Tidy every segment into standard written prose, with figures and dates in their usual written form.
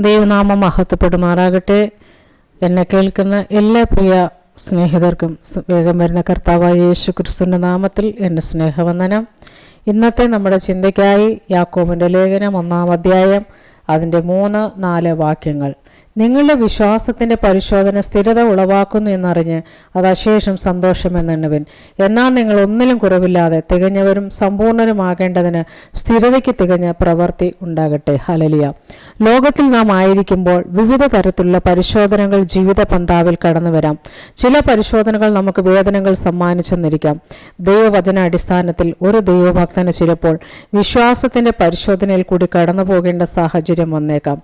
ദൈവനാമം മഹത്വപ്പെടുമാറാകട്ടെ. എന്നെ കേൾക്കുന്ന എല്ലാ പ്രിയ സ്നേഹിതർക്കും വേഗം വരുന്ന കർത്താവായ യേശു ക്രിസ്തുവിൻ്റെ നാമത്തിൽ എൻ്റെ സ്നേഹവന്ദനം. ഇന്നത്തെ നമ്മുടെ ചിന്തയ്ക്കായി യാക്കോബിൻ്റെ ലേഖനം 1-ാം അധ്യായം അതിൻ്റെ 3-4 വാക്യങ്ങൾ. നിങ്ങളുടെ വിശ്വാസത്തിൻ്റെ പരിശോധന സ്ഥിരത ഉളവാക്കുന്നു എന്നറിഞ്ഞ് അത് അശേഷം സന്തോഷമെന്നുവൻ. എന്നാൽ നിങ്ങൾ ഒന്നിലും കുറവില്ലാതെ തികഞ്ഞവരും സമ്പൂർണ്ണരുമാകേണ്ടതിന് സ്ഥിരതയ്ക്ക് തികഞ്ഞ പ്രവൃത്തി ഉണ്ടാകട്ടെ. ഹല്ലേലൂയ. ലോകത്തിൽ നാം ആയിരിക്കുമ്പോൾ വിവിധ തരത്തിലുള്ള പരിശോധനകൾ ജീവിത പന്താവിൽ കടന്നു വരാം. ചില പരിശോധനകൾ നമുക്ക് വേദനകൾ സമ്മാനിച്ചെന്നിരിക്കാം. ദൈവവചന അടിസ്ഥാനത്തിൽ ഒരു ദൈവഭക്തന് ചിലപ്പോൾ വിശ്വാസത്തിൻ്റെ പരിശോധനയിൽ കൂടി കടന്നു പോകേണ്ട സാഹചര്യം വന്നേക്കാം.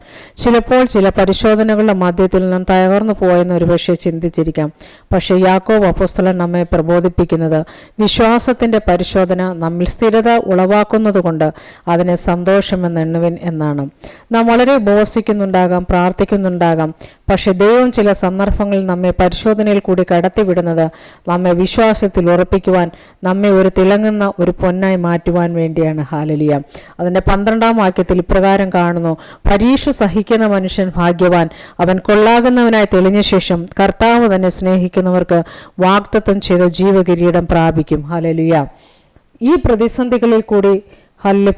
ചിലപ്പോൾ ചില പരിശോധനകളുടെ മധ്യത്തിൽ നിന്നും തകർന്നു പോയെന്ന് ഒരുപക്ഷെ ചിന്തിച്ചിരിക്കാം. പക്ഷേ യാക്കോബ് അപ്പോസ്തലൻ നമ്മെ പ്രബോധിപ്പിക്കുന്നത് വിശ്വാസത്തിൻ്റെ പരിശോധന നമ്മിൽ സ്ഥിരത ഉളവാക്കുന്നത് കൊണ്ട് അതിനെ സന്തോഷമെന്നെണ്ണുവിൻ എന്നാണ്. നാം വളരെ ഉപവസിക്കുന്നുണ്ടാകാം, പ്രാർത്ഥിക്കുന്നുണ്ടാകാം. പക്ഷെ ദൈവം ചില സന്ദർഭങ്ങളിൽ നമ്മെ പരിശോധനയിൽ കൂടി കടത്തിവിടുന്നത് നമ്മെ വിശ്വാസത്തിൽ ഉറപ്പിക്കുവാൻ, നമ്മെ ഒരു തിളങ്ങുന്ന ഒരു പൊന്നായി മാറ്റുവാൻ വേണ്ടിയാണ്. ഹല്ലേലൂയ. അതിൻ്റെ 12-ാം വാക്യത്തിൽ ഇപ്രകാരം കാണുന്നു: പരീക്ഷ സഹിക്കുന്ന മനുഷ്യൻ ഭാഗ്യവാൻ, അവൻ കൊള്ളാകുന്നവനായി തെളിഞ്ഞ ശേഷം കർത്താവ് തന്നെ സ്നേഹിക്കുന്നവർക്ക് വാഗ്ദത്തം ചെയ്ത ജീവകിരീടം പ്രാപിക്കും. ഹല്ലേലൂയ. ഈ പ്രതിസന്ധികളിൽ കൂടി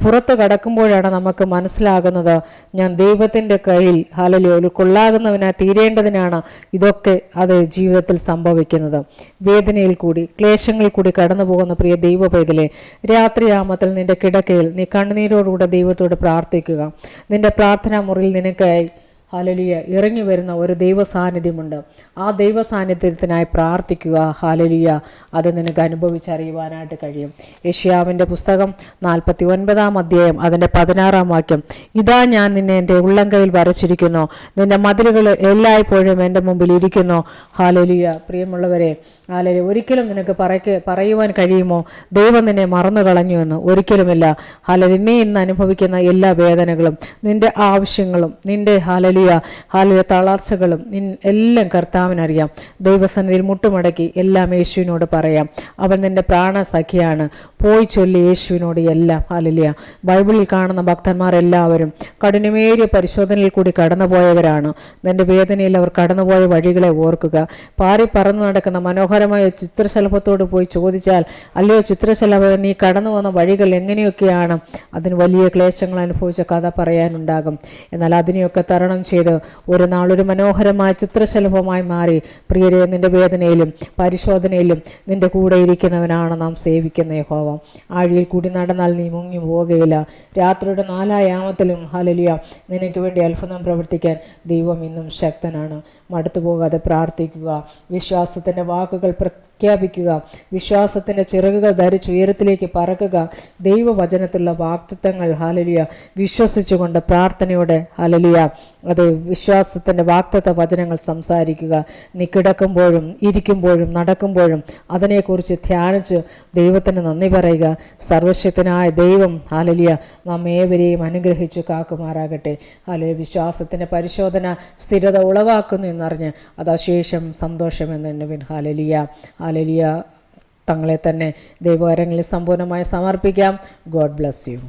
പുറത്ത് കടക്കുമ്പോഴാണ് നമുക്ക് മനസ്സിലാകുന്നത്, ഞാൻ ദൈവത്തിൻ്റെ കയ്യിൽ ഒരു കൊള്ളാകുന്നവനായി തീരേണ്ടതിനാണ് ഇതൊക്കെ അത് ജീവിതത്തിൽ സംഭവിക്കുന്നത്. വേദനയിൽ കൂടി ക്ലേശങ്ങളിൽ കൂടി കടന്നു പോകുന്ന പ്രിയ ദൈവ പൈതലേ, രാത്രിയാമത്തിൽ നിന്റെ കിടക്കയിൽ നീ കണ്ണുനീരോടുകൂടെ ദൈവത്തോട് പ്രാർത്ഥിക്കുക. നിന്റെ പ്രാർത്ഥനാ മുറിയിൽ നിനക്കായി ഇറങ്ങി വരുന്ന ഒരു ദൈവ സാന്നിധ്യമുണ്ട്. ആ ദൈവ സാന്നിധ്യത്തിനായി പ്രാർത്ഥിക്കുക. ഹല്ലേലൂയ. അത് നിനക്ക് അനുഭവിച്ചറിയുവാനായിട്ട് കഴിയും. യെശയ്യാവിൻ്റെ പുസ്തകം 49-ാം അധ്യായം അതിൻ്റെ 16-ാം വാക്യം: ഇതാ ഞാൻ നിന്നെ എൻ്റെ ഉള്ളംകൈയിൽ വരച്ചിരിക്കുന്നു, നിന്റെ മതിലുകൾ എല്ലായ്പ്പോഴും എൻ്റെ മുമ്പിൽ ഇരിക്കുന്നു. ഹല്ലേലൂയ. പ്രിയമുള്ളവരെ, ഒരിക്കലും നിനക്ക് പറയുവാൻ കഴിയുമോ ദൈവം നിന്നെ മറന്നു കളഞ്ഞു എന്ന്? ഒരിക്കലുമില്ല. നീ ഇന്ന് അനുഭവിക്കുന്ന എല്ലാ വേദനകളും, നിന്റെ ആവശ്യങ്ങളും, നിന്റെ തളർച്ചകളും എല്ലാം കർത്താവിനറിയാം. ദൈവസന്നിധിയിൽ മുട്ടുമടക്കി എല്ലാം യേശുവിനോട് പറയാം. അവൻ നിന്റെ പ്രാണസഖിയാണ്. പോയി ചൊല്ലി യേശുവിനോട് എല്ലാം. ഹല്ലേലൂയ. ബൈബിളിൽ കാണുന്ന ഭക്തന്മാർ എല്ലാവരും കഠിനമേറിയ പരിശോധനയിൽ കൂടി കടന്നുപോയവരാണ്. നിന്റെ വേദനയിൽ അവർ കടന്നുപോയ വഴികളെ ഓർക്കുക. പാറി പറന്നു നടക്കുന്ന മനോഹരമായ ചിത്രശലഭത്തോട് പോയി ചോദിച്ചാൽ, അല്ലയോ ചിത്രശലഭം, നീ കടന്നു വന്ന വഴികൾ എങ്ങനെയൊക്കെയാണ്? അതിന് വലിയ ക്ലേശങ്ങൾ അനുഭവിച്ച കഥ പറയാനുണ്ടാകും. എന്നാൽ അതിനെയൊക്കെ തരണം ചെയ്ത് ഒരു നാളൊരു മനോഹരമായ ചിത്രശലഭമായി മാറി. പ്രിയരെ, നിന്റെ വേദനയിലും പരിശോധനയിലും നിന്റെ കൂടെ ഇരിക്കുന്നവനാണ് നാം സേവിക്കുന്ന യഹോവ. ആഴിയിൽ കൂടി നടന്നാൽ നീ മുങ്ങി പോവുകയില്ല. രാത്രിയുടെ 4-ാം യാമത്തിലും ഹല്ലേലൂയ നിനക്ക് വേണ്ടി അത്ഭുതം പ്രവർത്തിക്കാൻ ദൈവം ഇന്നും ശക്തനാണ്. മടുത്തു പോകാതെ പ്രാർത്ഥിക്കുക. വിശ്വാസത്തിൻ്റെ വാക്കുകൾ പ്രഖ്യാപിക്കുക. വിശ്വാസത്തിൻ്റെ ചിറകുകൾ ധരിച്ച് ഉയരത്തിലേക്ക് പറക്കുക. ദൈവവചനത്തിലുള്ള വാഗ്ദത്തങ്ങൾ ഹല്ലേലൂയ വിശ്വസിച്ചുകൊണ്ട് പ്രാർത്ഥനയോടെ ഹല്ലേലൂയ അത് വിശ്വാസത്തിൻ്റെ വാഗ്ദത്ത വചനങ്ങൾ സംസാരിക്കുക. നീ കിടക്കുമ്പോഴും ഇരിക്കുമ്പോഴും നടക്കുമ്പോഴും അതിനെക്കുറിച്ച് ധ്യാനിച്ച് ദൈവത്തിന് നന്ദി പറയുക. സർവശക്തനായ ദൈവം ഹല്ലേലൂയ നാം ഏവരെയും അനുഗ്രഹിച്ചു കാക്കുമാറാകട്ടെ. ഹല്ലേലൂയ. വിശ്വാസത്തിൻ്റെ പരിശോധന സ്ഥിരത ഉളവാക്കുന്നു എന്നറിഞ്ഞ് അത് അശേഷം സന്തോഷമെന്നുവൻ. ഹല്ലേലൂയ. ഹല്ലേലൂയ. തങ്ങളെ തന്നെ ദൈവകരങ്ങളിൽ സമ്പൂർണ്ണമായി സമർപ്പിക്കാം. God bless you.